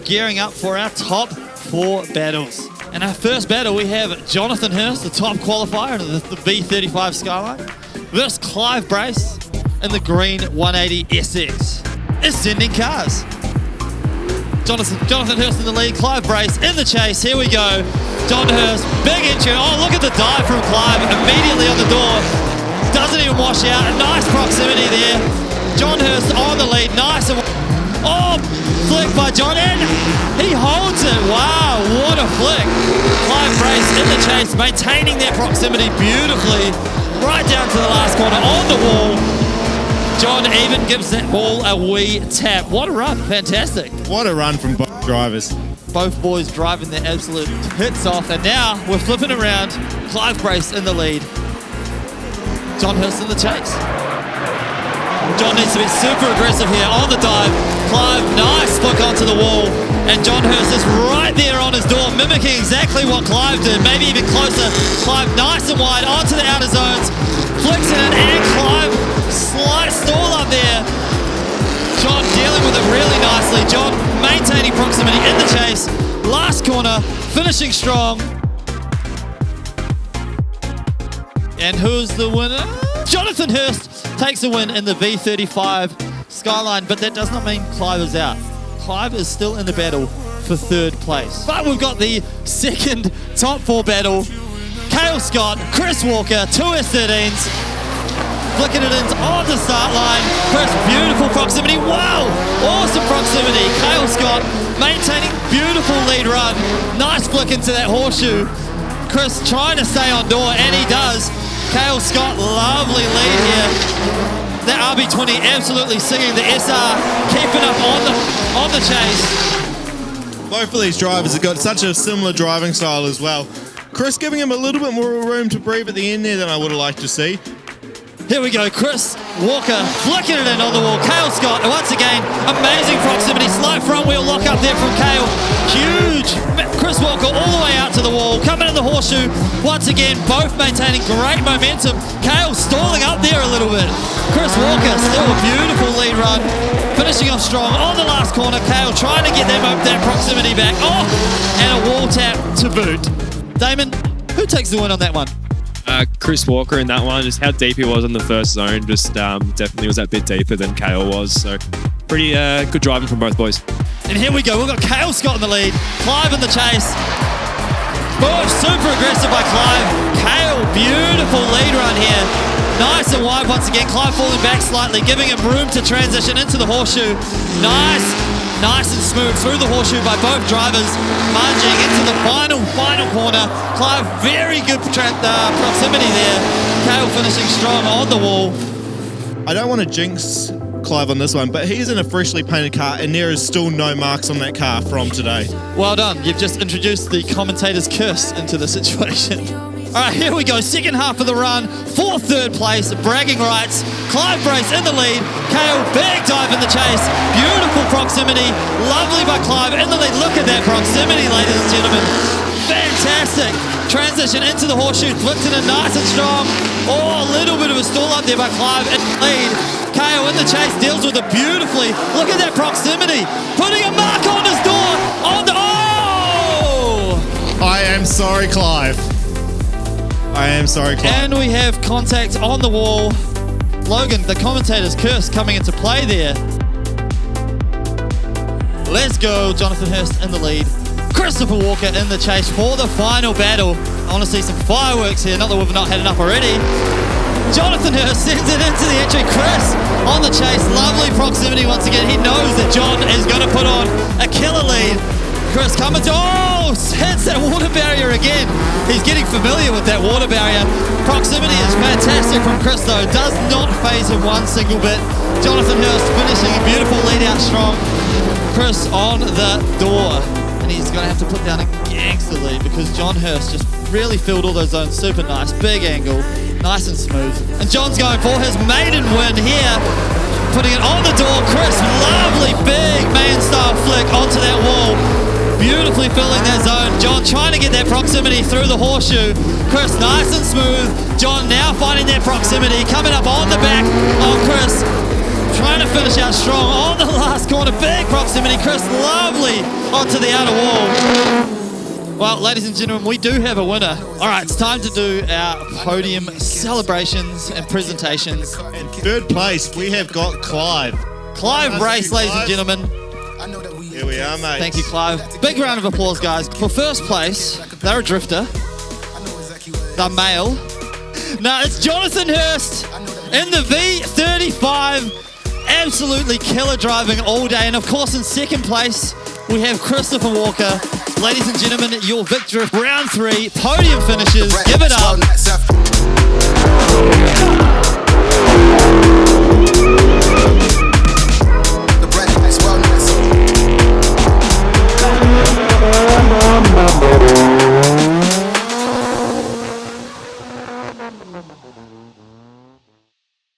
gearing up for our top 4 battles. In our first battle, we have Jonathan Hurst, the top qualifier in the V35 Skyline, versus Clive Brace in the green 180 SX. Ascending cars. Jonathan Hurst in the lead, Clive Brace in the chase. Here we go. John Hurst, big entry. Oh, look at the dive from Clive immediately on the door. Doesn't even wash out. A nice proximity there. John Hurst on the lead. Nice. Oh, flick by John, and he holds it. Wow, what a flick. Clive Brace in the chase, maintaining their proximity beautifully. Right down to the last corner on the wall. John even gives that ball a wee tap. What a run, fantastic. What a run from both drivers. Both boys driving their absolute hits off, and now we're flipping around. Clive Brace in the lead. John Hurst in the chase. John needs to be super aggressive here on the dive. Clive, nice flick onto the wall, and John Hurst is right there on his door, mimicking exactly what Clive did, maybe even closer. Clive nice and wide onto the outer zones, flicks it in, and Clive slight stall up there. John dealing with it really nicely. John maintaining proximity in the chase. Last corner, finishing strong. And who's the winner? Jonathan Hurst takes the win in the V35 Skyline, but that does not mean Clive is out. Clive is still in the battle for 3rd place. But we've got the second top 4 battle. Cale Scott, Chris Walker, 2 S13s. Flicking it in on the start line. Chris, beautiful proximity. Wow, awesome proximity. Cale Scott maintaining beautiful lead run. Nice flick into that horseshoe. Chris trying to stay on door, and he does. Cale Scott, lovely lead here. The RB20 absolutely singing the SR, keeping up on the chase. Both of these drivers have got such a similar driving style as well. Chris giving him a little bit more room to breathe at the end there than I would have liked to see. Here we go, Chris Walker flicking it in on the wall. Cale Scott, once again, amazing proximity. Slight front wheel lock up there from Cale. Huge. Chris Walker all the way out to the wall, coming in the horseshoe. Once again, both maintaining great momentum. Cale stalling up there a little bit. Chris Walker, still a beautiful lead run. Finishing off strong on the last corner. Cale trying to get that proximity back. Oh, and a wall tap to boot. Damon, who takes the win on that one? Chris Walker in that one, just how deep he was in the first zone, just definitely was that bit deeper than Cale was. So pretty good driving from both boys. And here we go, we've got Cale Scott in the lead, Clive in the chase. Both super aggressive by Clive. Cale, beautiful lead run here. Nice and wide once again. Clive falling back slightly, giving him room to transition into the horseshoe. Nice and smooth through the horseshoe by both drivers, marching into the final corner. Clive, very good proximity there. Cale finishing strong on the wall. I don't want to jinx Clive on this one, but he's in a freshly painted car and there is still no marks on that car from today. Well done. You've just introduced the commentator's curse into the situation. All right, here we go. Second half of the run for 3rd place. Bragging rights. Clive Brace in the lead. Cale, big dive in the chase. Beautiful proximity. Lovely by Clive in the lead. Look at that proximity, ladies and gentlemen. Fantastic. Transition into the horseshoe. Flipped it in nice and strong. Oh, a little bit of a stall up there by Clive in the lead. Cale in the chase, deals with it beautifully. Look at that proximity. Putting a mark on his door. Oh! I am sorry, Clive. I am sorry, Clive. And we have contact on the wall. Logan, the commentator's curse coming into play there. Let's go. Jonathan Hurst in the lead. Christopher Walker in the chase for the final battle. I want to see some fireworks here. Not that we've not had enough already. Jonathan Hurst sends it into the entry. Chris on the chase. Lovely proximity once again. He knows that John is going to put on a killer lead. Chris coming to, hits that water barrier again. He's getting familiar with that water barrier. Proximity is fantastic from Chris though. Does not phase him one single bit. Jonathan Hurst finishing a beautiful lead out strong. Chris on the door. And he's going to have to put down a gangster lead because John Hurst just really filled all those zones super nice. Big angle, nice and smooth. And John's going for his maiden win here. Putting it on the door. Chris, lovely big man style flick onto that wall. Beautifully filling that zone. John trying to get that proximity through the horseshoe. Chris nice and smooth. John now finding that proximity. Coming up on the back of Chris. trying to finish out strong on the last corner. Big proximity. Chris, lovely onto the outer wall. Well, ladies and gentlemen, we do have a winner. All right, it's time to do our podium celebrations and presentations. In third place, we have got Clive. Clive Race, ladies and gentlemen. Here we are, mate. Thank you, Clive. Big round of applause, guys. For first place, they're a drifter. They're male. Now, it's Jonathan Hurst in the V35. Absolutely killer driving all day. And, of course, in second place, we have Christopher Walker. Ladies and gentlemen, your VicDrift round 3 podium finishes. Give it up.